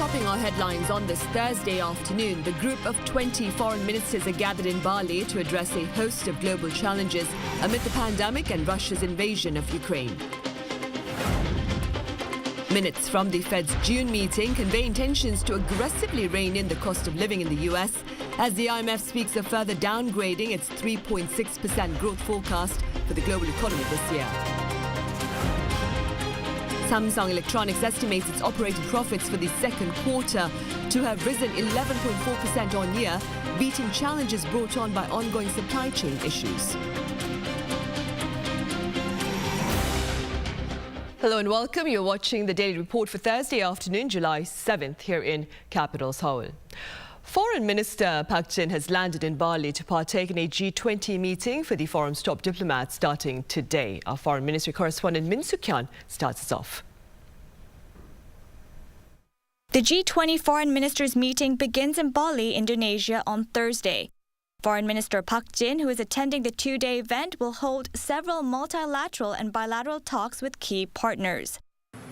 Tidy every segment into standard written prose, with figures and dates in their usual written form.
Topping our headlines on this Thursday afternoon, the group of 20 foreign ministers are gathered in Bali to address a host of global challenges amid the pandemic and Russia's invasion of Ukraine. Minutes from the Fed's June meeting convey intentions to aggressively rein in the cost of living in the US as the IMF speaks of further downgrading its 3.6% growth forecast for the global economy this year. Samsung Electronics estimates its operating profits for the second quarter to have risen 11.4% on year, beating challenges brought on by ongoing supply chain issues. Hello and welcome. You're watching the Daily Report for Thursday afternoon, July 7th, here in capital Seoul. Foreign Minister Park Jin has landed in Bali to partake in a G20 meeting for the forum's top diplomats starting today. Our Foreign Ministry correspondent Min Soo-kyun starts us off. The G20 Foreign Ministers meeting begins in Bali, Indonesia on Thursday. Foreign Minister Park Jin, who is attending the two-day event, will hold several multilateral and bilateral talks with key partners.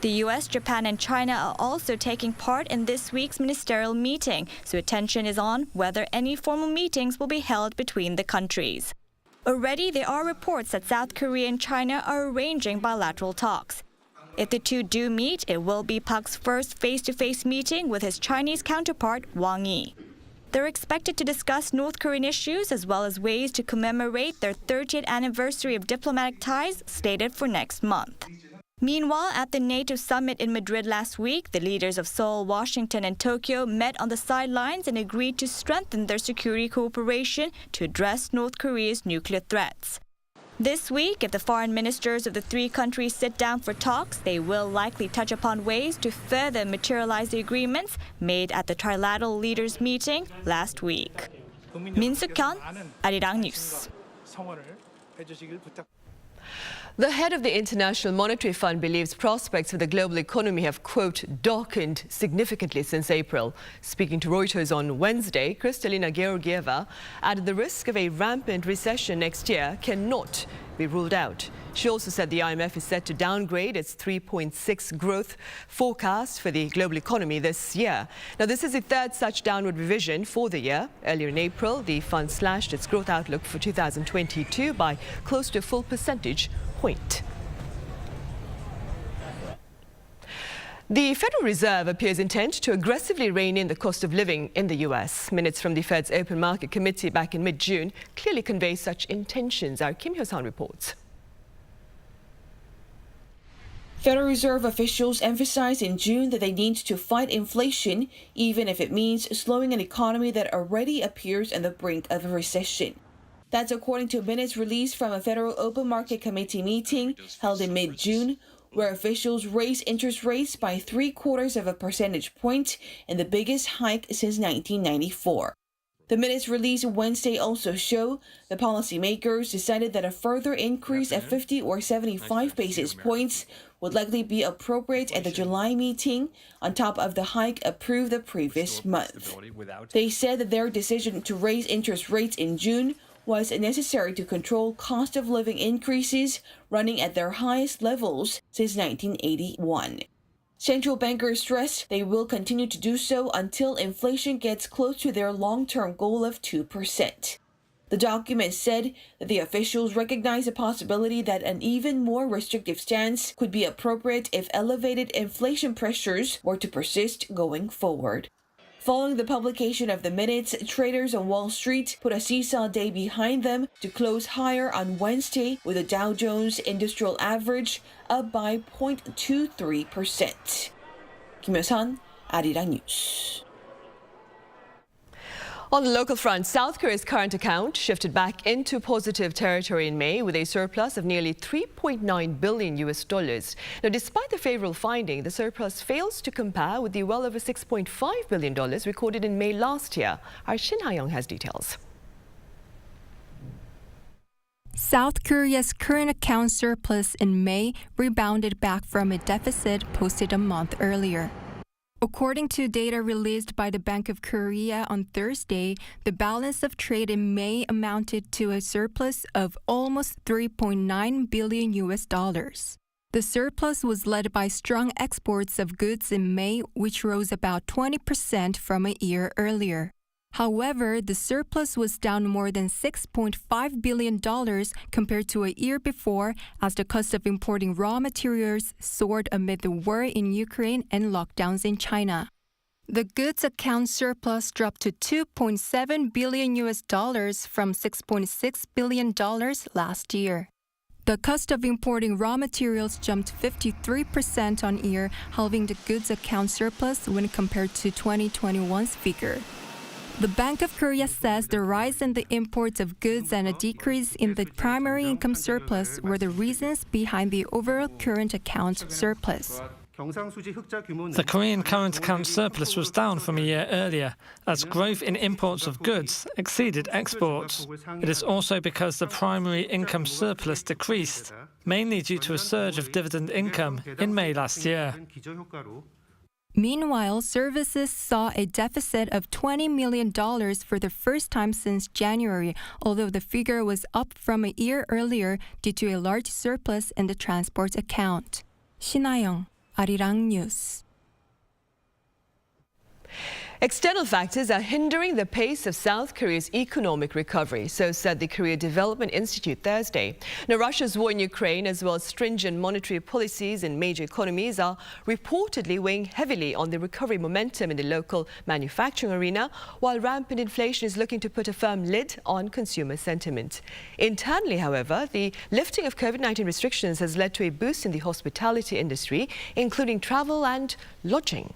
The US, Japan and China are also taking part in this week's ministerial meeting, so attention is on whether any formal meetings will be held between the countries. Already there are reports that South Korea and China are arranging bilateral talks. If the two do meet, it will be Park's first face-to-face meeting with his Chinese counterpart, Wang Yi. They're expected to discuss North Korean issues as well as ways to commemorate their 30th anniversary of diplomatic ties slated for next month. Meanwhile, at the NATO summit in Madrid last week, the leaders of Seoul, Washington and Tokyo met on the sidelines and agreed to strengthen their security cooperation to address North Korea's nuclear threats. This week, if the foreign ministers of the three countries sit down for talks, they will likely touch upon ways to further materialize the agreements made at the trilateral leaders meeting last week. Min Soo-kyun, Arirang News. The head of the International Monetary Fund believes prospects for the global economy have, quote, darkened significantly since April. Speaking to Reuters on Wednesday, Kristalina Georgieva added the risk of a rampant recession next year cannot be ruled out. She also said the IMF is set to downgrade its 3.6 growth forecast for the global economy this year. Now, this is the third such downward revision for the year. Earlier in April, the fund slashed its growth outlook for 2022 by close to a full percentage point. The Federal Reserve appears intent to aggressively rein in the cost of living in the US. Minutes from the Fed's Open Market Committee back in mid-June clearly convey such intentions. Our Kim Hyo-san reports. Federal Reserve officials emphasized in June that they need to fight inflation, even if it means slowing an economy that already appears on the brink of a recession. That's according to minutes released from a Federal Open Market Committee meeting held in mid-June, where officials raised interest rates by 0.75 percentage point in the biggest hike since 1994. The minutes released Wednesday also show the policymakers decided that a further increase of 50 or 75 basis points would likely be appropriate at the July meeting, on top of the hike approved the previous month. They said that their decision to raise interest rates in June was necessary to control cost of living increases running at their highest levels since 1981. Central bankers stressed they will continue to do so until inflation gets close to their long-term goal of 2%. The document said that the officials recognize the possibility that an even more restrictive stance could be appropriate if elevated inflation pressures were to persist going forward. Following the publication of the minutes, traders on Wall Street put a seesaw day behind them to close higher on Wednesday, with the Dow Jones Industrial Average up by 0.23%. Kim Hyo-san, Arirang News. On the local front, South Korea's current account shifted back into positive territory in May with a surplus of nearly $3.9 billion. Now, despite the favorable finding, the surplus fails to compare with the well over $6.5 billion recorded in May last year. Our Shin Ha-young has details. South Korea's current account surplus in May rebounded back from a deficit posted a month earlier. According to data released by the Bank of Korea on Thursday, the balance of trade in May amounted to a surplus of almost $3.9 billion. The surplus was led by strong exports of goods in May, which rose about 20% from a year earlier. However, the surplus was down more than $6.5 billion compared to a year before, as the cost of importing raw materials soared amid the war in Ukraine and lockdowns in China. The goods account surplus dropped to $2.7 billion from $6.6 billion last year. The cost of importing raw materials jumped 53% on year, halving the goods account surplus when compared to 2021's figure. The Bank of Korea says the rise in the imports of goods and a decrease in the primary income surplus were the reasons behind the overall current account surplus. The Korean current account surplus was down from a year earlier, as growth in imports of goods exceeded exports. It is also because the primary income surplus decreased, mainly due to a surge of dividend income in May last year. Meanwhile, services saw a deficit of $20 million for the first time since January, although the figure was up from a year earlier due to a large surplus in the transport account. 신하영, Arirang News. External factors are hindering the pace of South Korea's economic recovery, so said the Korea Development Institute Thursday. Now, Russia's war in Ukraine, as well as stringent monetary policies in major economies, are reportedly weighing heavily on the recovery momentum in the local manufacturing arena, while rampant inflation is looking to put a firm lid on consumer sentiment. Internally, however, the lifting of COVID-19 restrictions has led to a boost in the hospitality industry, including travel and lodging.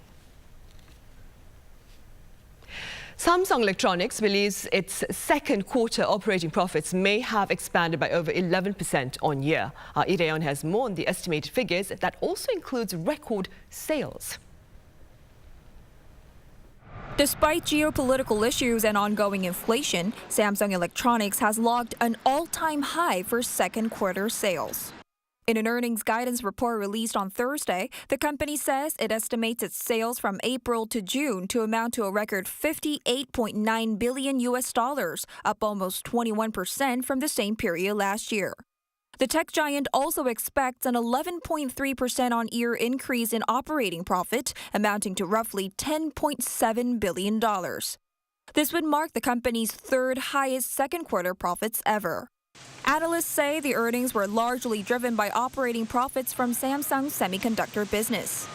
Samsung Electronics believes its second quarter operating profits may have expanded by over 11% on year. Lee Dae-yeon has more on the estimated figures. That also includes record sales. Despite geopolitical issues and ongoing inflation, Samsung Electronics has logged an all-time high for second quarter sales. In an earnings guidance report released on Thursday, the company says it estimates its sales from April to June to amount to a record $58.9 billion, up almost 21% from the same period last year. The tech giant also expects an 11.3% on-year increase in operating profit, amounting to roughly $10.7 billion. This would mark the company's third highest second quarter profits ever. Analysts say the earnings were largely driven by operating profits from Samsung's semiconductor business.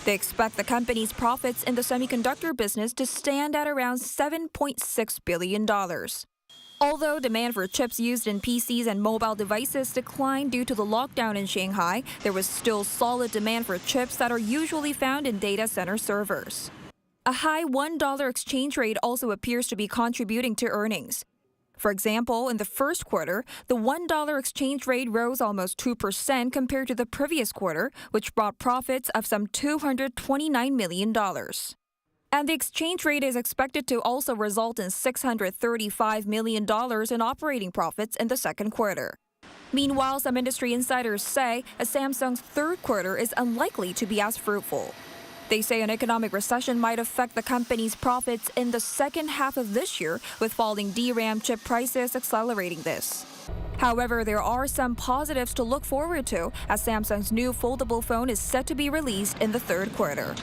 They expect the company's profits in the semiconductor business to stand at around $7.6 billion. Although demand for chips used in PCs and mobile devices declined due to the lockdown in Shanghai, there was still solid demand for chips that are usually found in data center servers. A high $1 exchange rate also appears to be contributing to earnings. For example, in the first quarter, the $1 exchange rate rose almost 2% compared to the previous quarter, which brought profits of some $229 million. And the exchange rate is expected to also result in $635 million in operating profits in the second quarter. Meanwhile, some industry insiders say Samsung's third quarter is unlikely to be as fruitful. They say an economic recession might affect the company's profits in the second half of this year, with falling DRAM chip prices accelerating this. However, there are some positives to look forward to, as Samsung's new foldable phone is set to be released in the third quarter.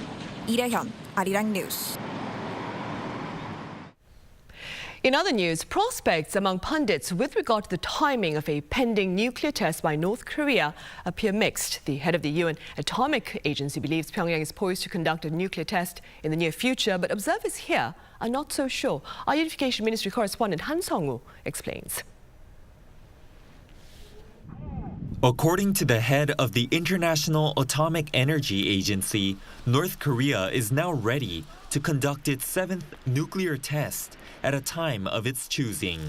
Lee Dae-yeon, Arirang News. In other news, prospects among pundits with regard to the timing of a pending nuclear test by North Korea appear mixed. The head of the UN Atomic Agency believes Pyongyang is poised to conduct a nuclear test in the near future, but observers here are not so sure. Our Unification Ministry correspondent Han Sung-woo explains. According to the head of the International Atomic Energy Agency, North Korea is now ready to conduct its seventh nuclear test at a time of its choosing.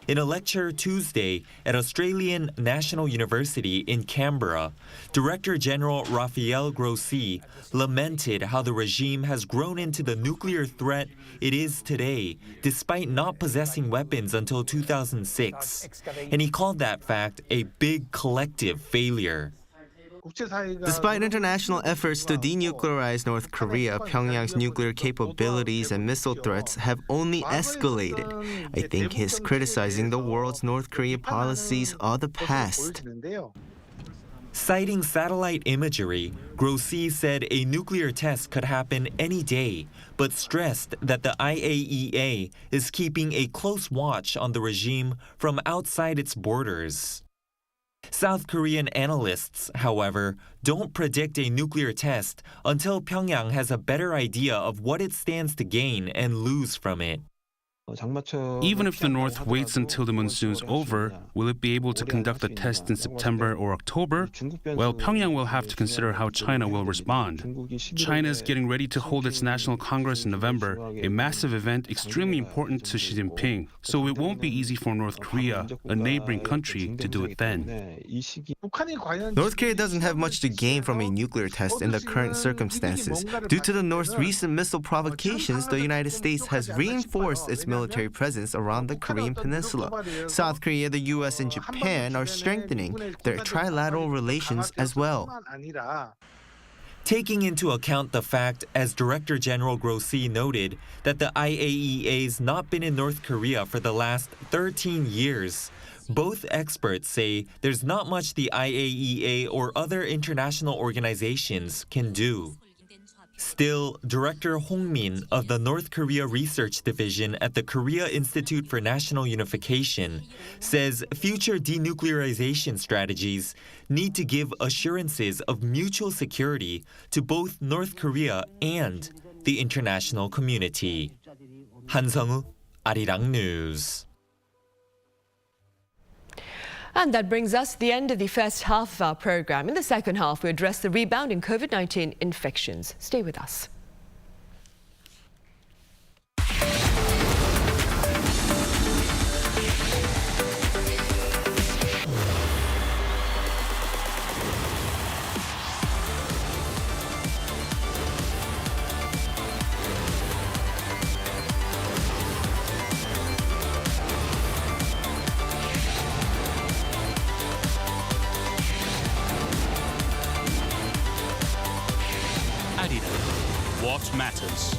In a lecture Tuesday at Australian National University in Canberra, Director General Rafael Grossi lamented how the regime has grown into the nuclear threat it is today, despite not possessing weapons until 2006. And he called that fact a big collective failure. Despite international efforts to denuclearize North Korea, Pyongyang's nuclear capabilities and missile threats have only escalated. I think his criticizing the world's North Korea policies are the past. Citing satellite imagery, Grossi said a nuclear test could happen any day, but stressed that the IAEA is keeping a close watch on the regime from outside its borders. South Korean analysts, however, don't predict a nuclear test until Pyongyang has a better idea of what it stands to gain and lose from it. Even if the North waits until the monsoon's over, will it be able to conduct a test in September or October? Well, Pyongyang will have to consider how China will respond. China is getting ready to hold its National Congress in November, a massive event extremely important to Xi Jinping. So it won't be easy for North Korea, a neighboring country, to do it then. North Korea doesn't have much to gain from a nuclear test in the current circumstances. Due to the North's recent missile provocations, the United States has reinforced its military presence around the Korean peninsula. South Korea, the US, and Japan are strengthening their trilateral relations as well. Taking into account the fact, as Director General Grossi noted, that the IAEA's not been in North Korea for the last 13 years, both experts say there's not much the IAEA or other international organizations can do. Still, Director Hong Min of the North Korea Research Division at the Korea Institute for National Unification says future denuclearization strategies need to give assurances of mutual security to both North Korea and the international community. Han Sung-woo, Arirang News. And that brings us to the end of the first half of our program. In the second half, we address the rebound in COVID-19 infections. Stay with us. What matters?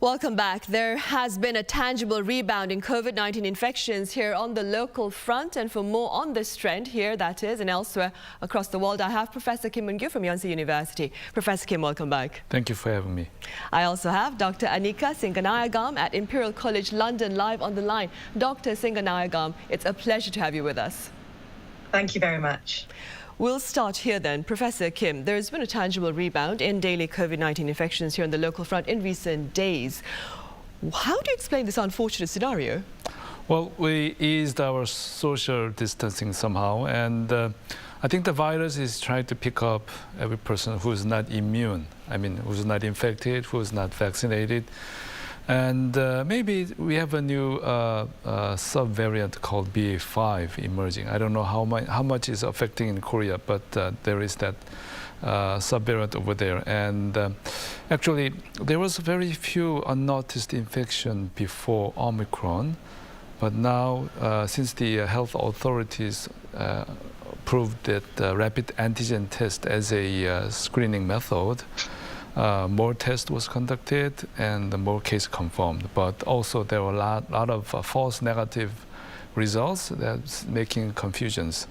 Welcome back. There has been a tangible rebound in COVID-19 infections here on the local front. And for more on this trend here, that is, and elsewhere across the world, I have Professor Kim Eun-gyu from Yonsei University. Professor Kim, welcome back. Thank you for having me. I also have Dr. Anika Singanayagam at Imperial College London live on the line. Dr. Singanayagam, it's a pleasure to have you with us. Thank you very much. We'll start here then. Professor Kim, there has been a tangible rebound in daily COVID-19 infections here on the local front in recent days. How do you explain this unfortunate scenario? Well, we eased our social distancing somehow, and I think the virus is trying to pick up every person who's not immune. I mean, who's not infected, who's not vaccinated. And maybe we have a new subvariant called BA.5 emerging. I don't know how much is affecting in Korea, but there is that subvariant over there. And actually, there was very few unnoticed infection before Omicron. But now, since the health authorities proved that rapid antigen test as a screening method, more tests was conducted and more cases confirmed. But also there were a lot of false negative results that's making confusions.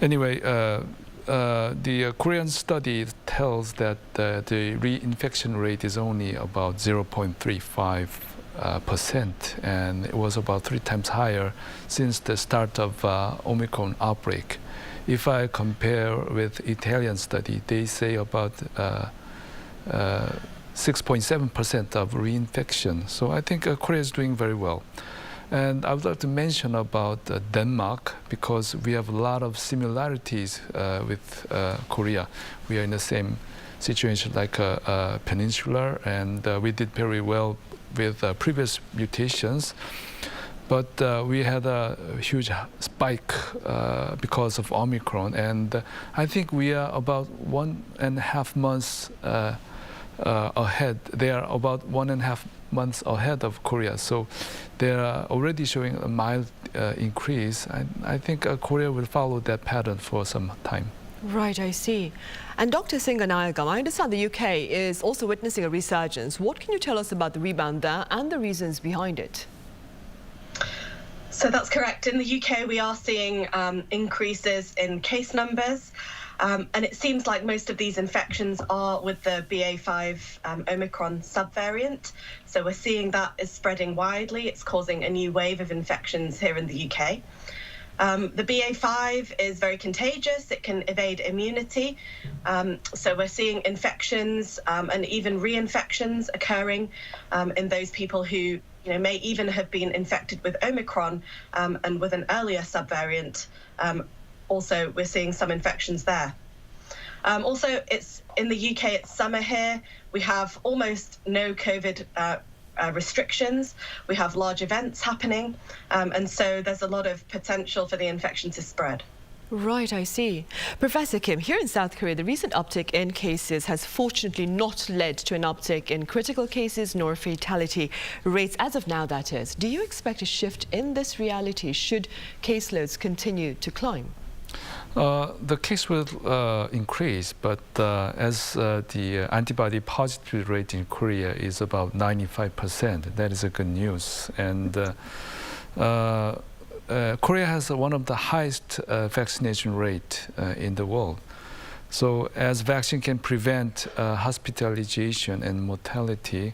Anyway, the Korean study tells that the reinfection rate is only about 0.35%, and it was about 3 times higher since the start of Omicron outbreak. If I compare with Italian study, they say about 6.7% of reinfection. So I think Korea is doing very well. And I would like to mention about Denmark, because we have a lot of similarities with Korea. We are in the same situation like Peninsular, and we did very well with previous mutations. But we had a huge spike because of Omicron, and I think we are about 1.5 months ahead. They are about 1.5 months ahead of Korea, so they are already showing a mild increase. I think Korea will follow that pattern for some time. Right, I see. And Dr. Singanayagam, I understand the UK is also witnessing a resurgence. What can you tell us about the rebound there and the reasons behind it? So that's correct. In the UK, we are seeing increases in case numbers. And it seems like most of these infections are with the BA.5 Omicron subvariant. So we're seeing that is spreading widely. It's causing a new wave of infections here in the UK. The BA.5 is very contagious. It can evade immunity. So we're seeing infections and even reinfections occurring in those people who may even have been infected with Omicron and with an earlier subvariant. Also, we're seeing some infections there. Also, it's in the UK, it's summer here. We have almost no COVID restrictions. We have large events happening. And so there's a lot of potential for the infection to spread. Right, I see. Professor Kim, here in South Korea, the recent uptick in cases has fortunately not led to an uptick in critical cases nor fatality rates, as of now, that is. Do you expect a shift in this reality should caseloads continue to climb? The case will increase, but as the antibody positivity rate in Korea is about 95%, that is a good news. And Korea has one of the highest vaccination rate in the world. So as vaccine can prevent hospitalization and mortality,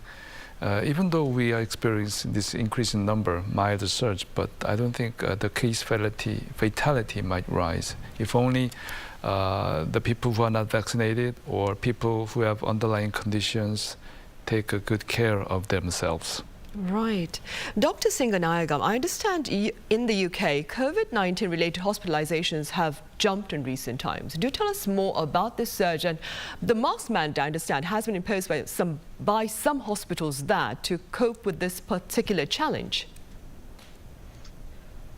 even though we are experiencing this increase in number, mild surge, but I don't think the case fatality might rise. If only the people who are not vaccinated or people who have underlying conditions take a good care of themselves. Right. Dr. Singanayagam, I understand in the UK, COVID-19 related hospitalizations have jumped in recent times. Do tell us more about this surge. And the mask mandate, I understand, has been imposed by some hospitals there to cope with this particular challenge.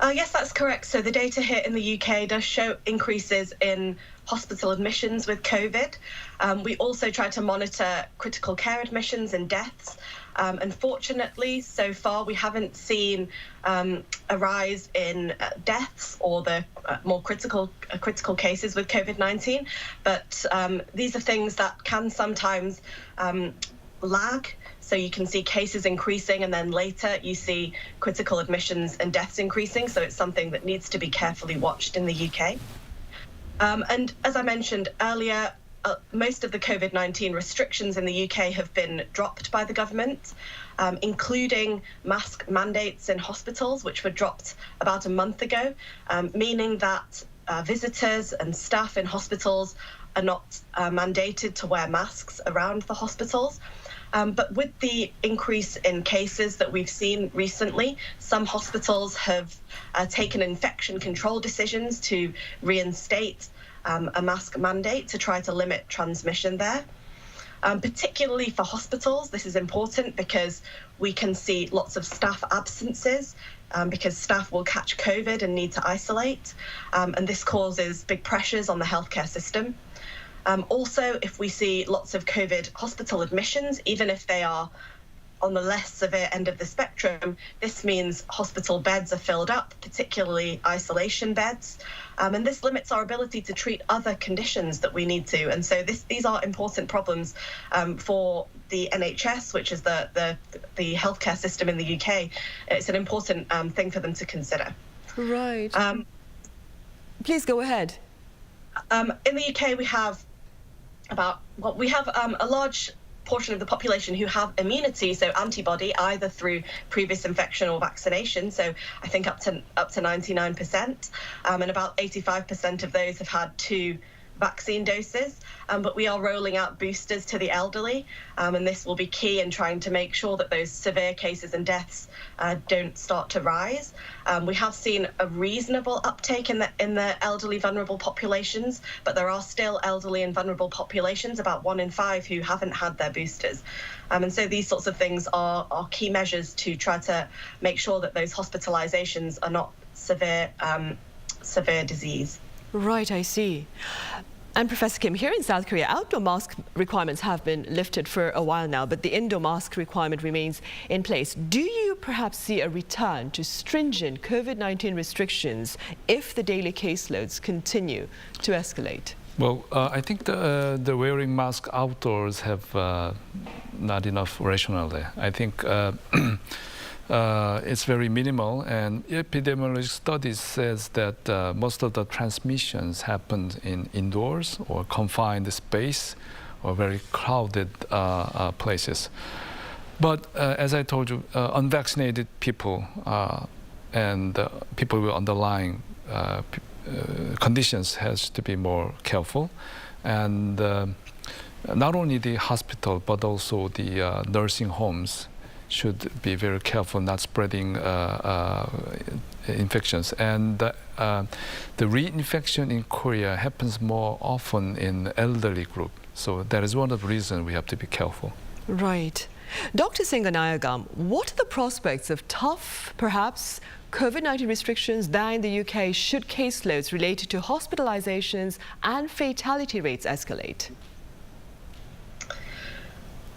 Yes, that's correct. So the data here in the UK does show increases in hospital admissions with COVID. We also try to monitor critical care admissions and deaths. Unfortunately, so far, we haven't seen a rise in deaths or the more critical cases with COVID-19. But these are things that can sometimes lag. So you can see cases increasing, and then later you see critical admissions and deaths increasing. So it's something that needs to be carefully watched in the UK. And as I mentioned earlier, most of the COVID-19 restrictions in the UK have been dropped by the government, including mask mandates in hospitals, which were dropped about a month ago, meaning that visitors and staff in hospitals are not mandated to wear masks around the hospitals. But with the increase in cases that we've seen recently, some hospitals have taken infection control decisions to reinstate a mask mandate to try to limit transmission there. Particularly for hospitals, this is important because we can see lots of staff absences because staff will catch COVID and need to isolate. And this causes big pressures on the healthcare system. Also, if we see lots of COVID hospital admissions, even if they are on the less severe end of the spectrum, this means hospital beds are filled up, particularly isolation beds. And this limits our ability to treat other conditions that we need to. And so these are important problems for the NHS, which is the healthcare system in the UK. It's an important thing for them to consider. Right. Please go ahead. In the UK, we have a large portion of the population who have immunity, so antibody, either through previous infection or vaccination. So I think up to 99%, and about 85% of those have had 2 vaccine doses. But we are rolling out boosters to the elderly, and this will be key in trying to make sure that those severe cases and deaths don't start to rise. We have seen a reasonable uptake in the elderly vulnerable populations, but there are still elderly and vulnerable populations, about 1 in 5, who haven't had their boosters. And so these sorts of things are key measures to try to make sure that those hospitalizations are not severe disease. Right, I see. And Professor Kim, here in South Korea, outdoor mask requirements have been lifted for a while now, but the indoor mask requirement remains in place. Do you perhaps see a return to stringent COVID-19 restrictions if the daily caseloads continue to escalate? Well, I think the wearing mask outdoors have not enough rationale. I think it's very minimal, and epidemiologic studies says that most of the transmissions happened in indoors or confined space or very crowded places. But as I told you, unvaccinated people and people with underlying conditions has to be more careful, and not only the hospital but also the nursing homes should be very careful not spreading infections. And the reinfection in Korea happens more often in elderly group. So that is one of the reasons we have to be careful. Right. Dr. Singanayagam, what are the prospects of tough, perhaps, COVID-19 restrictions there in the UK should caseloads related to hospitalizations and fatality rates escalate?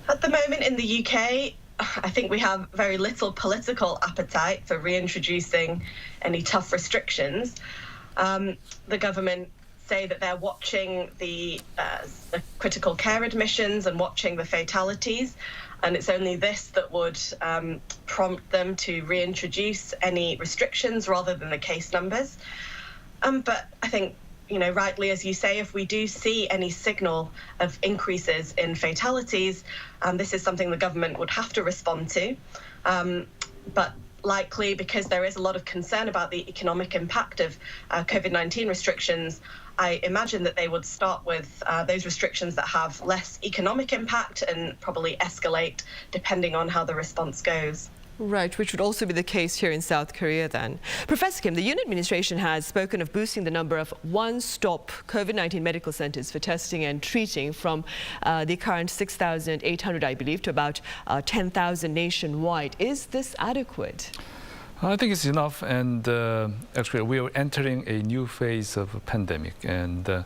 At the moment in the UK, I think we have very little political appetite for reintroducing any tough restrictions. The government say that they're watching the critical care admissions and watching the fatalities, and it's only this that would prompt them to reintroduce any restrictions rather than the case numbers. But I think, rightly, as you say, if we do see any signal of increases in fatalities, this is something the government would have to respond to. But likely, because there is a lot of concern about the economic impact of COVID-19 restrictions, I imagine that they would start with those restrictions that have less economic impact and probably escalate depending on how the response goes. Right, which would also be the case here in South Korea then. Professor Kim, the Yoon administration has spoken of boosting the number of one-stop COVID-19 medical centers for testing and treating from the current 6,800, I believe, to about 10,000 nationwide. Is this adequate? I think it's enough, and actually we are entering a new phase of a pandemic, and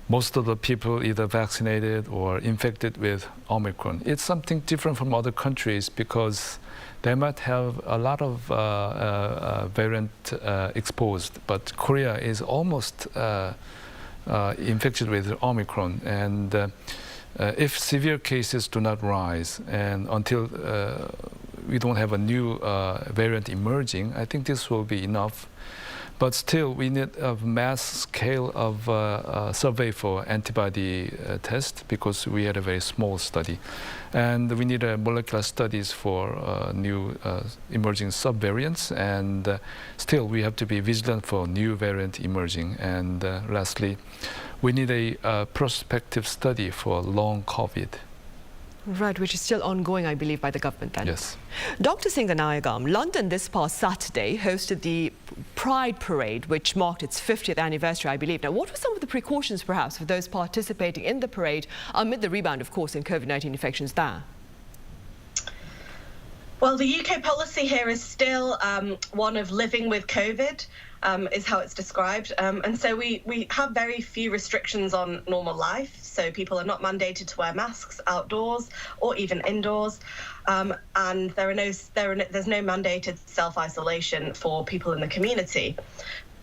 most of the people either vaccinated or infected with Omicron. It's something different from other countries because they might have a lot of variant exposed, but Korea is almost infected with Omicron, and if severe cases do not rise and until we don't have a new variant emerging, I think this will be enough. But still, we need a mass scale of survey for antibody test because we had a very small study. And we need molecular studies for new emerging subvariants. And still, we have to be vigilant for new variant emerging. And lastly, we need a prospective study for long COVID. Right, which is still ongoing, I believe, by the government then. Yes. Dr. Singanayagam, London this past Saturday hosted the Pride Parade, which marked its 50th anniversary, I believe. Now, what were some of the precautions, perhaps, for those participating in the parade amid the rebound, of course, in COVID-19 infections there? Well, the UK policy here is still one of living with COVID. Is how it's described. And so we have very few restrictions on normal life. So people are not mandated to wear masks outdoors or even indoors. And there's no mandated self-isolation for people in the community.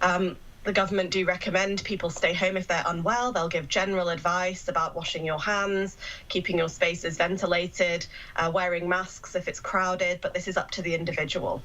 The government do recommend people stay home if they're unwell. They'll give general advice about washing your hands, keeping your spaces ventilated, wearing masks if it's crowded, but this is up to the individual.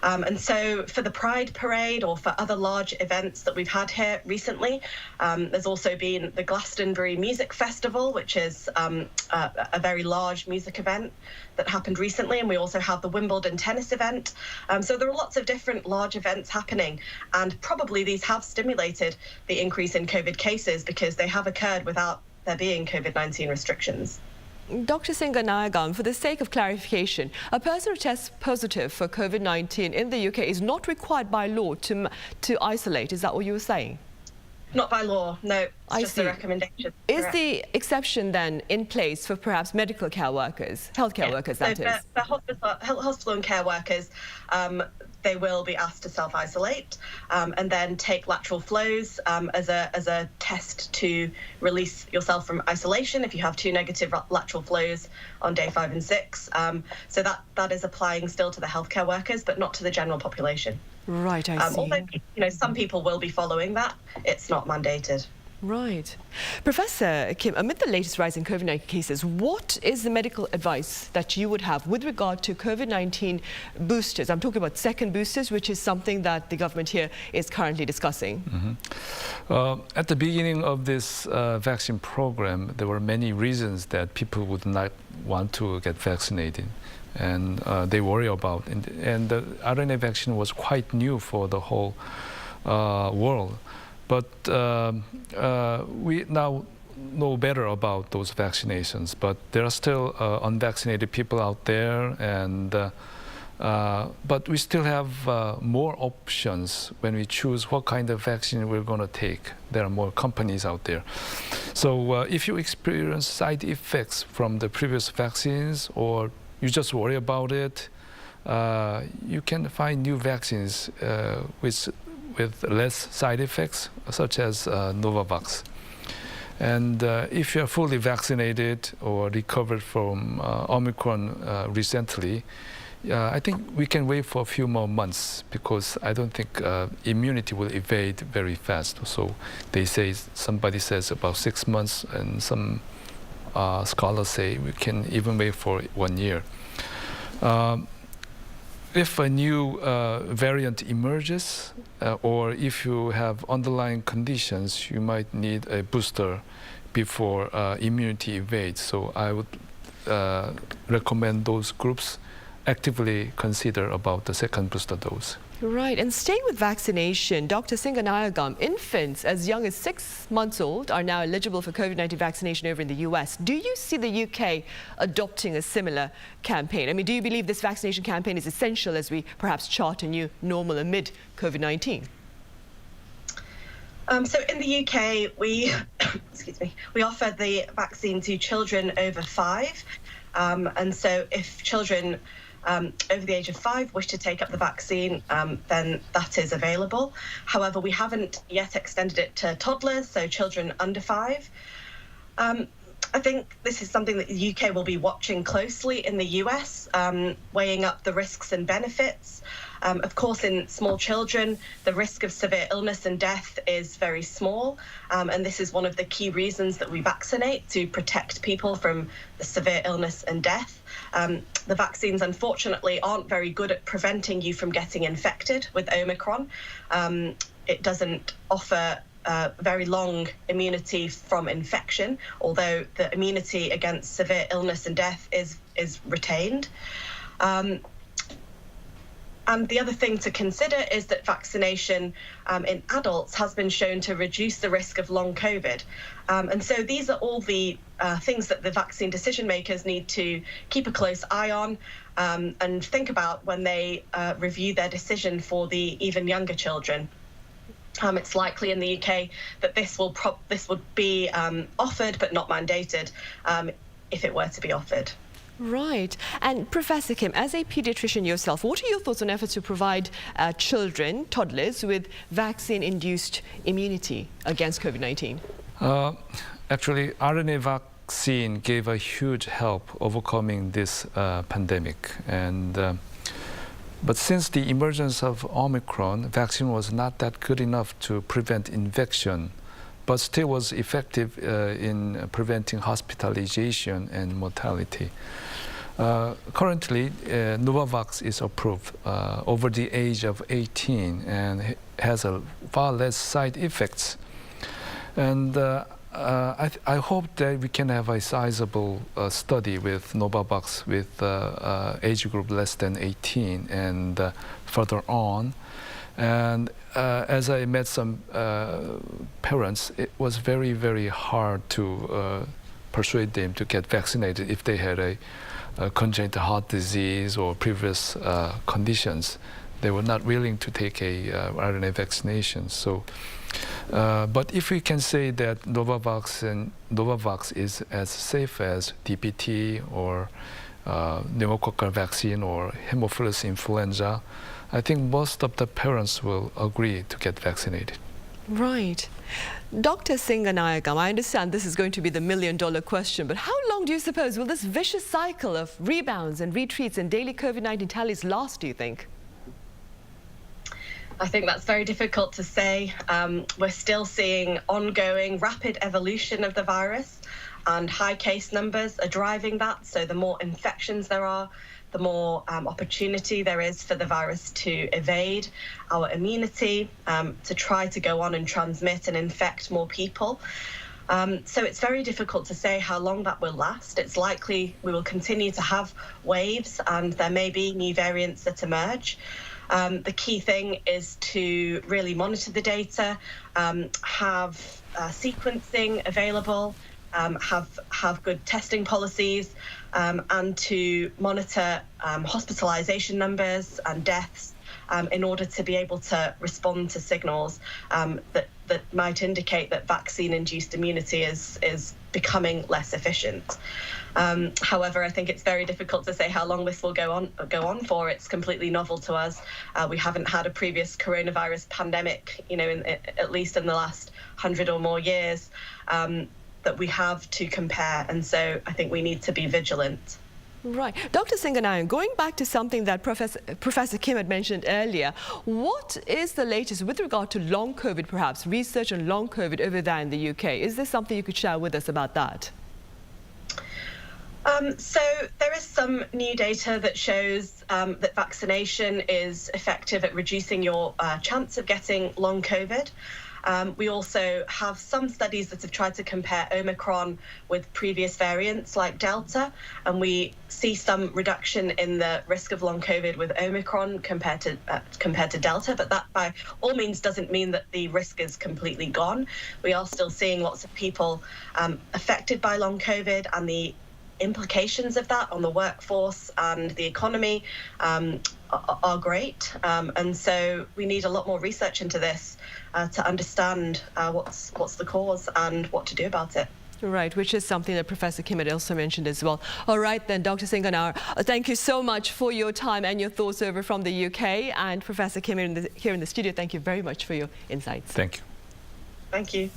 And so for the Pride Parade or for other large events that we've had here recently, there's also been the Glastonbury Music Festival, which is a very large music event that happened recently. And we also have the Wimbledon tennis event. So there are lots of different large events happening. And probably these have stimulated the increase in COVID cases because they have occurred without there being COVID-19 restrictions. Dr. Singanayagam, for the sake of clarification, a person who tests positive for COVID-19 in the UK is not required by law to isolate. Is that what you were saying? Not by law, no. It's just a recommendation. Is the exception then in place for perhaps medical care workers, healthcare workers, that is? For hospital and care workers, they will be asked to self-isolate and then take lateral flows as a test to release yourself from isolation if you have 2 negative lateral flows on day 5 and 6. So that is applying still to the healthcare workers, but not to the general population. Right, I see. Although, some people will be following that, it's not mandated. Right. Professor Kim, amid the latest rise in COVID-19 cases, what is the medical advice that you would have with regard to COVID-19 boosters? I'm talking about second boosters, which is something that the government here is currently discussing. Mm-hmm. At the beginning of this vaccine program, there were many reasons that people would not want to get vaccinated. And they worry about it. And the RNA vaccine was quite new for the whole world. But we now know better about those vaccinations. But there are still unvaccinated people out there, and but we still have more options when we choose what kind of vaccine we're going to take. There are more companies out there. So if you experience side effects from the previous vaccines, or you just worry about it, you can find new vaccines with less side effects, such as Novavax. And if you are fully vaccinated or recovered from Omicron recently, I think we can wait for a few more months because I don't think immunity will evade very fast. So they say, somebody says about 6 months, and some scholars say we can even wait for 1 year. If a new variant emerges, or if you have underlying conditions, you might need a booster before immunity evades. So I would recommend those groups actively consider about the second booster dose. Right, and staying with vaccination, Dr. Singanayagam, infants as young as 6 months old are now eligible for COVID-19 vaccination over in the US. Do you see the UK adopting a similar campaign? I mean, do you believe this vaccination campaign is essential as we perhaps chart a new normal amid COVID-19? So in the UK, we we offer the vaccine to children over 5. And so if children over the age of 5 wish to take up the vaccine, then that is available. However, we haven't yet extended it to toddlers, so children under 5. I think this is something that the UK will be watching closely in the US, weighing up the risks and benefits. Of course, in small children, the risk of severe illness and death is very small. And this is one of the key reasons that we vaccinate, to protect people from the severe illness and death. The vaccines, unfortunately, aren't very good at preventing you from getting infected with Omicron. It doesn't offer very long immunity from infection, although the immunity against severe illness and death is retained. And the other thing to consider is that vaccination in adults has been shown to reduce the risk of long COVID. And so these are all the things that the vaccine decision makers need to keep a close eye on and think about when they review their decision for the even younger children. It's likely in the UK that this would be offered but not mandated if it were to be offered. Right. And Professor Kim, as a pediatrician yourself, what are your thoughts on efforts to provide children, toddlers, with vaccine-induced immunity against COVID-19? Actually, RNA vaccine gave a huge help overcoming this pandemic. But since the emergence of Omicron, vaccine was not that good enough to prevent infection, but still was effective in preventing hospitalization and mortality. Currently, Novavax is approved over the age of 18 and has a far less side effects. And I hope that we can have a sizable study with Novavax with age group less than 18 and further on. And as I met some parents, it was very, very hard to persuade them to get vaccinated if they had a congenital heart disease or previous conditions. They were not willing to take a RNA vaccination. So, but if we can say that Novavax is as safe as DPT or pneumococcal vaccine or Haemophilus influenza, I think most of the parents will agree to get vaccinated. Right. Dr. Singanayakam, I understand this is going to be the million-dollar question, but how long do you suppose will this vicious cycle of rebounds and retreats and daily COVID-19 tallies last, do you think? I think that's very difficult to say. We're still seeing ongoing rapid evolution of the virus, and high case numbers are driving that. So the more infections there are, the more opportunity there is for the virus to evade our immunity, to try to go on and transmit and infect more people. So it's very difficult to say how long that will last. It's likely we will continue to have waves and there may be new variants that emerge. The key thing is to really monitor the data, have sequencing available, have good testing policies, and to monitor hospitalization numbers and deaths in order to be able to respond to signals that might indicate that vaccine-induced immunity is becoming less efficient. However, I think it's very difficult to say how long this will go on for. It's completely novel to us. We haven't had a previous coronavirus pandemic, at least in the last 100 or more years, that we have to compare. And so I think we need to be vigilant. Right. Dr. Singanayakam, going back to something that Professor Kim had mentioned earlier, what is the latest with regard to long COVID, perhaps, research on long COVID over there in the UK? Is there something you could share with us about that? So there is some new data that shows that vaccination is effective at reducing your chance of getting long COVID. We also have some studies that have tried to compare Omicron with previous variants like Delta, and we see some reduction in the risk of long COVID with Omicron compared to Delta, but that by all means doesn't mean that the risk is completely gone. We are still seeing lots of people affected by long COVID, and the implications of that on the workforce and the economy are great. And so we need a lot more research into this to understand what's the cause and what to do about it. Right, which is something that Professor Kim had also mentioned as well. All right then, Dr. Singanayakam, thank you so much for your time and your thoughts over from the UK. And Professor Kim here in the studio, thank you very much for your insights. Thank you. Thank you.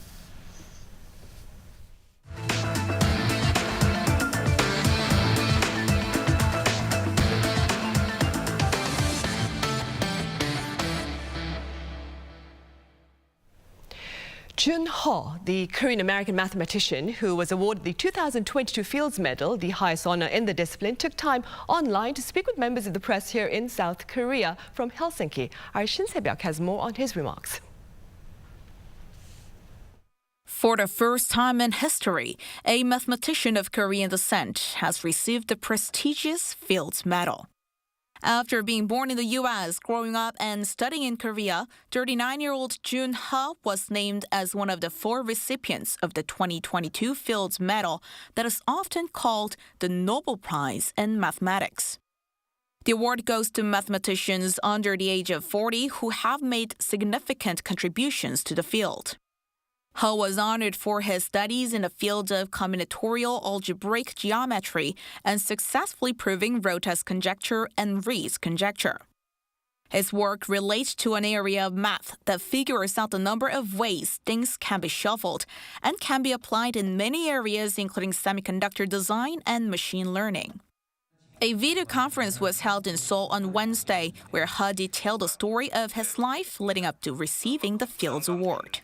Jun Ho, the Korean-American mathematician who was awarded the 2022 Fields Medal, the highest honor in the discipline, took time online to speak with members of the press here in South Korea from Helsinki. Our Shin Se-byuk has more on his remarks. For the first time in history, a mathematician of Korean descent has received the prestigious Fields Medal. After being born in the U.S., growing up and studying in Korea, 39-year-old Jun Ho was named as one of the 4 recipients of the 2022 Fields Medal that is often called the Nobel Prize in Mathematics. The award goes to mathematicians under the age of 40 who have made significant contributions to the field. Ho was honored for his studies in the field of combinatorial algebraic geometry and successfully proving Rota's conjecture and Rie's conjecture. His work relates to an area of math that figures out the number of ways things can be shuffled and can be applied in many areas, including semiconductor design and machine learning. A video conference was held in Seoul on Wednesday, where Ho detailed the story of his life leading up to receiving the Fields Award.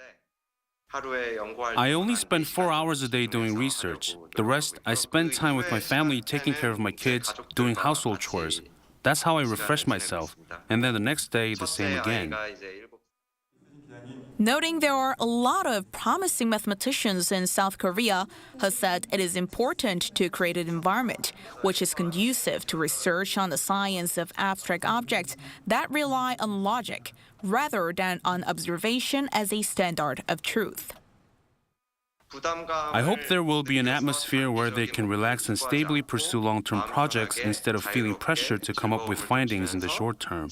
I only spend 4 hours a day doing research. The rest, I spend time with my family taking care of my kids, doing household chores. That's how I refresh myself. And then the next day, the same again. Noting there are a lot of promising mathematicians in South Korea, Ho said it is important to create an environment which is conducive to research on the science of abstract objects that rely on logic rather than on observation as a standard of truth. I hope there will be an atmosphere where they can relax and stably pursue long-term projects instead of feeling pressure to come up with findings in the short term.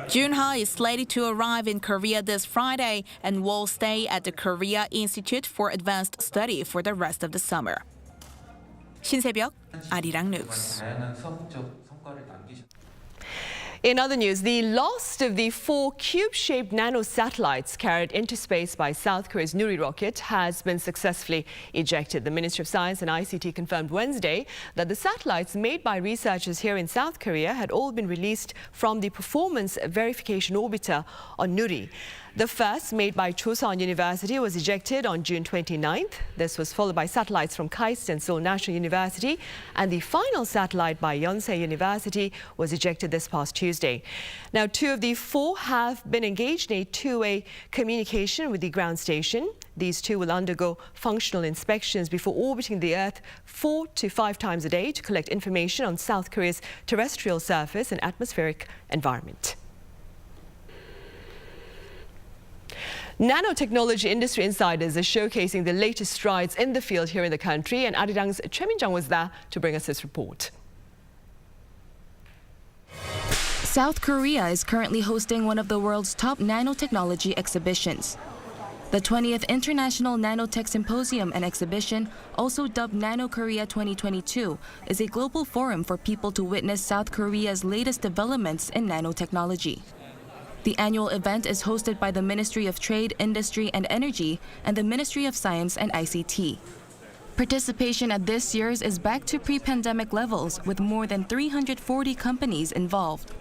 Jun Ho is slated to arrive in Korea this Friday and will stay at the Korea Institute for Advanced Study for the rest of the summer. Shin Se-byuk, Arirang News. In other news, the last of the 4 cube-shaped nano-satellites carried into space by South Korea's Nuri rocket has been successfully ejected. The Ministry of Science and ICT confirmed Wednesday that the satellites made by researchers here in South Korea had all been released from the performance verification orbiter on Nuri. The first, made by Chosun University, was ejected on June 29th. This was followed by satellites from KAIST and Seoul National University. And the final satellite by Yonsei University was ejected this past Tuesday. Now, 2 of the 4 have been engaged in a two-way communication with the ground station. These 2 will undergo functional inspections before orbiting the Earth 4 to 5 times a day to collect information on South Korea's terrestrial surface and atmospheric environment. Nanotechnology industry insiders are showcasing the latest strides in the field here in the country, and Arirang's Choi Min-jung was there to bring us this report. South Korea is currently hosting one of the world's top nanotechnology exhibitions. The 20th International Nanotech Symposium and Exhibition, also dubbed Nano Korea 2022, is a global forum for people to witness South Korea's latest developments in nanotechnology. The annual event is hosted by the Ministry of Trade, Industry and Energy and the Ministry of Science and ICT. Participation at this year's is back to pre-pandemic levels with more than 340 companies involved.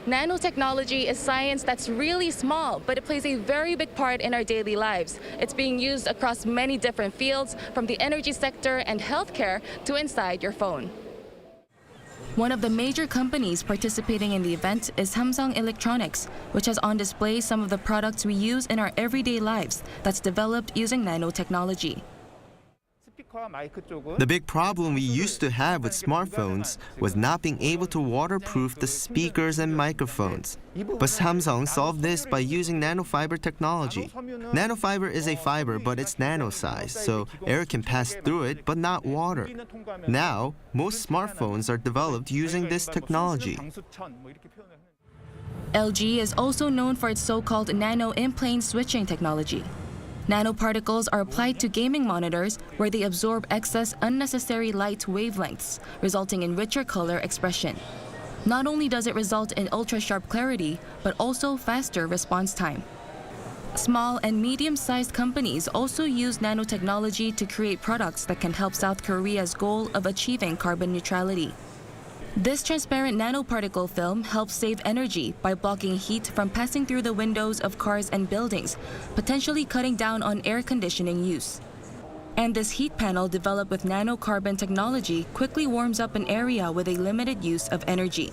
Nanotechnology is science that's really small, but it plays a very big part in our daily lives. It's being used across many different fields, from the energy sector and healthcare to inside your phone. One of the major companies participating in the event is Samsung Electronics, which has on display some of the products we use in our everyday lives that's developed using nanotechnology. The big problem we used to have with smartphones was not being able to waterproof the speakers and microphones. But Samsung solved this by using nanofiber technology. Nanofiber is a fiber, but it's nano-sized, so air can pass through it, but not water. Now, most smartphones are developed using this technology. LG is also known for its so-called nano-in-plane switching technology. Nanoparticles are applied to gaming monitors where they absorb excess unnecessary light wavelengths, resulting in richer color expression. Not only does it result in ultra-sharp clarity, but also faster response time. Small and medium-sized companies also use nanotechnology to create products that can help South Korea's goal of achieving carbon neutrality. This transparent nanoparticle film helps save energy by blocking heat from passing through the windows of cars and buildings, potentially cutting down on air conditioning use. And this heat panel developed with nanocarbon technology quickly warms up an area with a limited use of energy.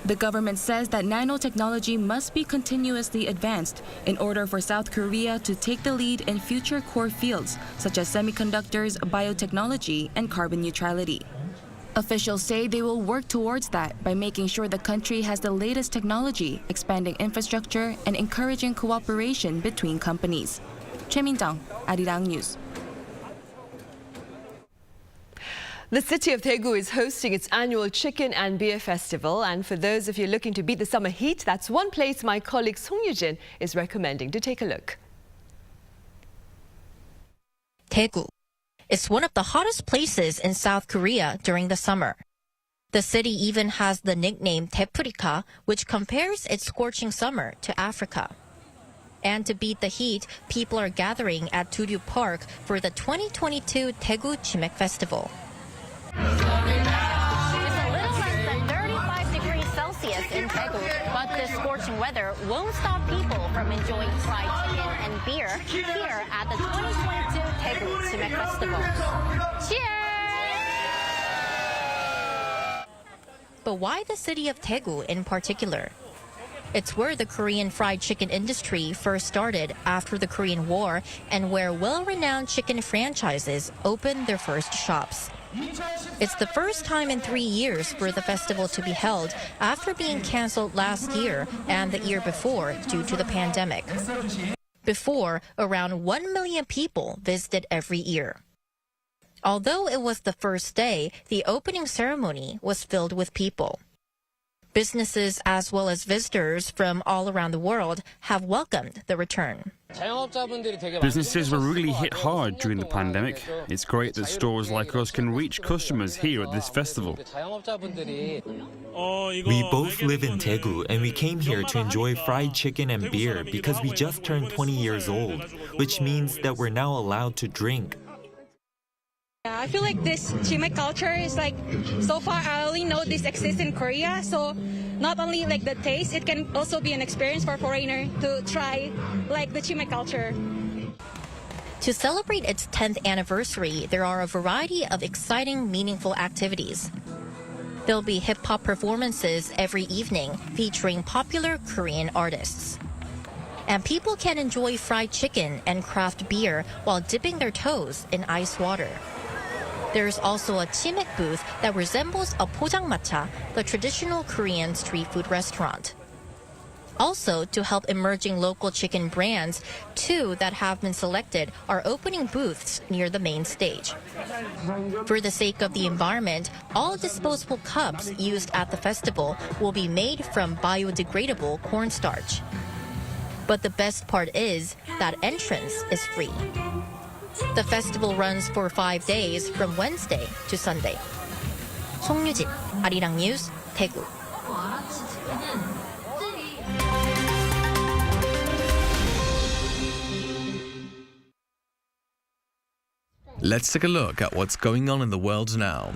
The government says that nanotechnology must be continuously advanced in order for South Korea to take the lead in future core fields such as semiconductors, biotechnology, and carbon neutrality. Officials say they will work towards that by making sure the country has the latest technology, expanding infrastructure, and encouraging cooperation between companies. Choi Min-jung, Arirang News. The city of Daegu is hosting its annual Chicken and Beer Festival. And for those of you looking to beat the summer heat, that's one place my colleague Song Yujin is recommending to take a look. Daegu. It's one of the hottest places in South Korea during the summer. The city even has the nickname Teprika, which compares its scorching summer to Africa. And to beat the heat, people are gathering at Duryu Park for the 2022 Daegu Chimac Festival. It's a little less than 35 degrees Celsius in Daegu, but this scorching weather won't stop people from enjoying fried chicken and beer here at the 2022 Daegu Chimac Festival. Cheers! But why the city of Daegu in particular? It's where the Korean fried chicken industry first started after the Korean War and where well-renowned chicken franchises opened their first shops. It's the first time in 3 years for the festival to be held after being canceled last year and the year before due to the pandemic. Before, around 1 million people visited every year. Although it was the first day, the opening ceremony was filled with people. Businesses as well as visitors from all around the world have welcomed the return. Businesses were really hit hard during the pandemic. It's great that stores like us can reach customers here at this festival. We both live in Daegu and we came here to enjoy fried chicken and beer because we just turned 20 years old, which means that we're now allowed to drink. I feel like this Chimac culture is like, so far I only know this exists in Korea, so not only like the taste, it can also be an experience for a foreigner to try like the Chimac culture. To celebrate its 10th anniversary, there are a variety of exciting, meaningful activities. There'll be hip-hop performances every evening featuring popular Korean artists. And people can enjoy fried chicken and craft beer while dipping their toes in ice water. There's also a chimac booth that resembles a pojangmatcha, the traditional Korean street food restaurant. Also, to help emerging local chicken brands, 2 that have been selected are opening booths near the main stage. For the sake of the environment, all disposable cups used at the festival will be made from biodegradable cornstarch. But the best part is that entrance is free. The festival runs for 5 days from Wednesday to Sunday. 송유진, 아리랑 뉴스, 대구. Let's take a look at what's going on in the world now.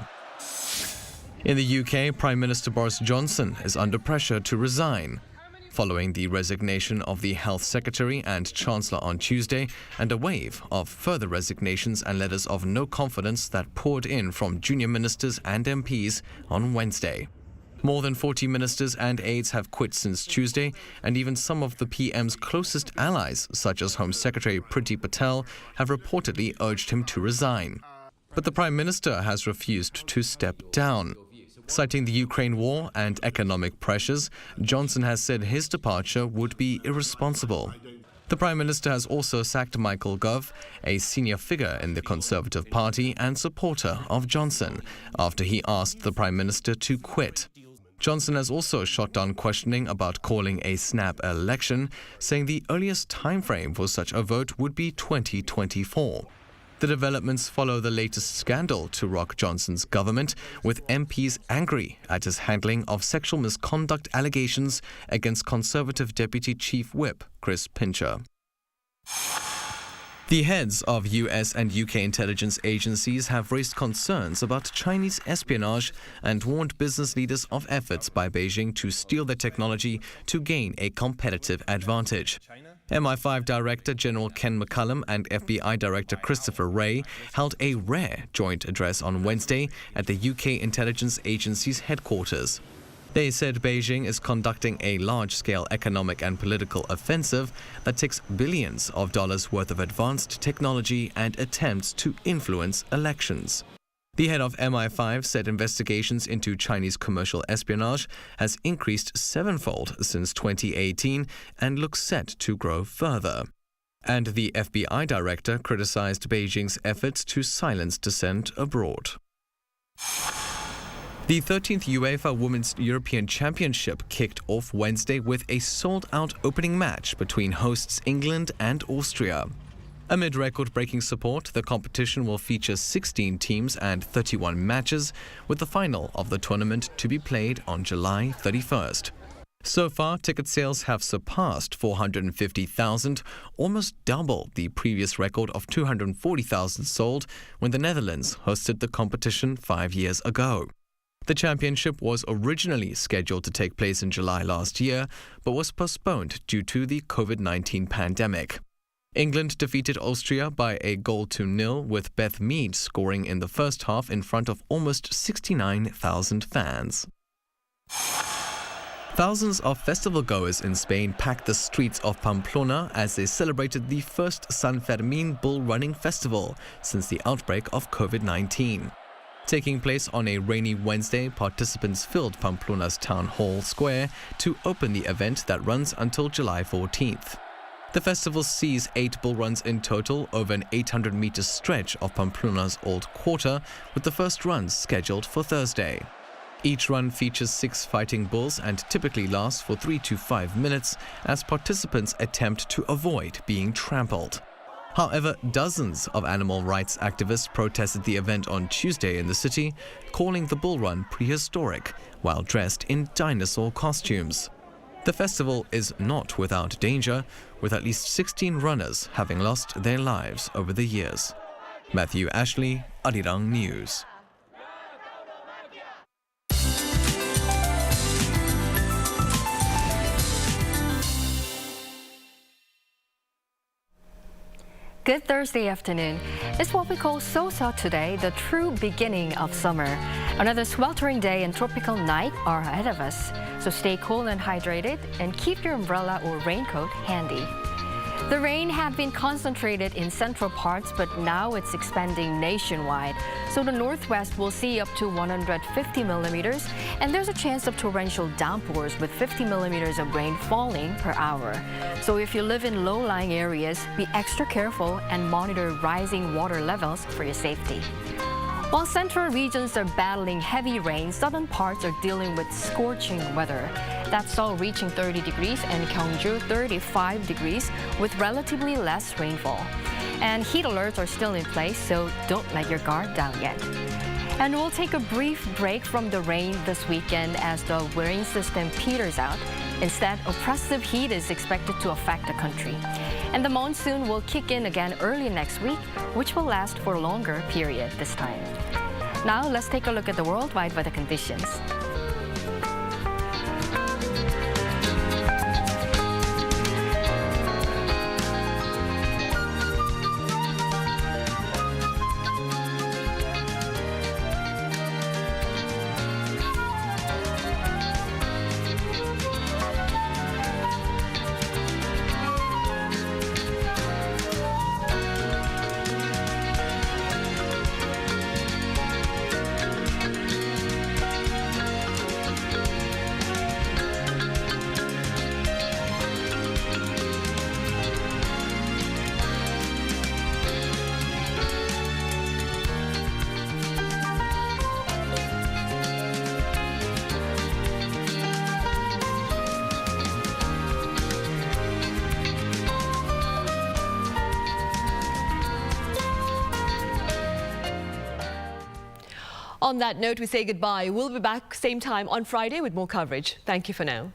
In the UK, Prime Minister Boris Johnson is under pressure to resign, following the resignation of the Health Secretary and Chancellor on Tuesday and a wave of further resignations and letters of no confidence that poured in from junior ministers and MPs on Wednesday. More than 40 ministers and aides have quit since Tuesday, and even some of the PM's closest allies, such as Home Secretary Priti Patel, have reportedly urged him to resign. But the Prime Minister has refused to step down. Citing the Ukraine war and economic pressures, Johnson has said his departure would be irresponsible. The Prime Minister has also sacked Michael Gove, a senior figure in the Conservative Party and supporter of Johnson, after he asked the Prime Minister to quit. Johnson has also shot down questioning about calling a snap election, saying the earliest timeframe for such a vote would be 2024. The developments follow the latest scandal to rock Johnson's government, with MPs angry at his handling of sexual misconduct allegations against Conservative Deputy Chief Whip Chris Pincher. The heads of US and UK intelligence agencies have raised concerns about Chinese espionage and warned business leaders of efforts by Beijing to steal their technology to gain a competitive advantage. MI5 Director General Ken McCallum and FBI Director Christopher Wray held a rare joint address on Wednesday at the UK intelligence agency's headquarters. They said Beijing is conducting a large-scale economic and political offensive that takes billions of dollars worth of advanced technology and attempts to influence elections. The head of MI5 said investigations into Chinese commercial espionage has increased sevenfold since 2018 and looks set to grow further. And the FBI director criticized Beijing's efforts to silence dissent abroad. The 13th UEFA Women's European Championship kicked off Wednesday with a sold-out opening match between hosts England and Austria. Amid record-breaking support, the competition will feature 16 teams and 31 matches, with the final of the tournament to be played on July 31st. So far, ticket sales have surpassed 450,000, almost double the previous record of 240,000 sold when the Netherlands hosted the competition 5 years ago. The championship was originally scheduled to take place in July last year, but was postponed due to the COVID-19 pandemic. England defeated Austria by a 0-0, with Beth Mead scoring in the first half in front of almost 69,000 fans. Thousands of festival goers in Spain packed the streets of Pamplona as they celebrated the first San Fermín bull running festival since the outbreak of COVID-19. Taking place on a rainy Wednesday, participants filled Pamplona's town hall square to open the event that runs until July 14th. The festival sees 8 bull runs in total over an 800-meter stretch of Pamplona's old quarter, with the first runs scheduled for Thursday. Each run features 6 fighting bulls and typically lasts for 3 to 5 minutes as participants attempt to avoid being trampled. However, dozens of animal rights activists protested the event on Tuesday in the city, calling the bull run prehistoric while dressed in dinosaur costumes. The festival is not without danger, with at least 16 runners having lost their lives over the years. Matthew Ashley, Arirang News. Good Thursday afternoon. It's what we call Sosa today, the true beginning of summer. Another sweltering day and tropical night are ahead of us, so stay cool and hydrated and keep your umbrella or raincoat handy. The rain had been concentrated in central parts, but now it's expanding nationwide. So the northwest will see up to 150 millimeters, and there's a chance of torrential downpours with 50 millimeters of rain falling per hour. So if you live in low-lying areas, be extra careful and monitor rising water levels for your safety. While central regions are battling heavy rain, southern parts are dealing with scorching weather. That's Seoul reaching 30 degrees and Gyeongju 35 degrees with relatively less rainfall. And heat alerts are still in place, so don't let your guard down yet. And we'll take a brief break from the rain this weekend as the rain system peters out. Instead, oppressive heat is expected to affect the country. And the monsoon will kick in again early next week, which will last for a longer period this time. Now, let's take a look at the worldwide weather conditions. On that note, we say goodbye. We'll be back same time on Friday with more coverage. Thank you for now.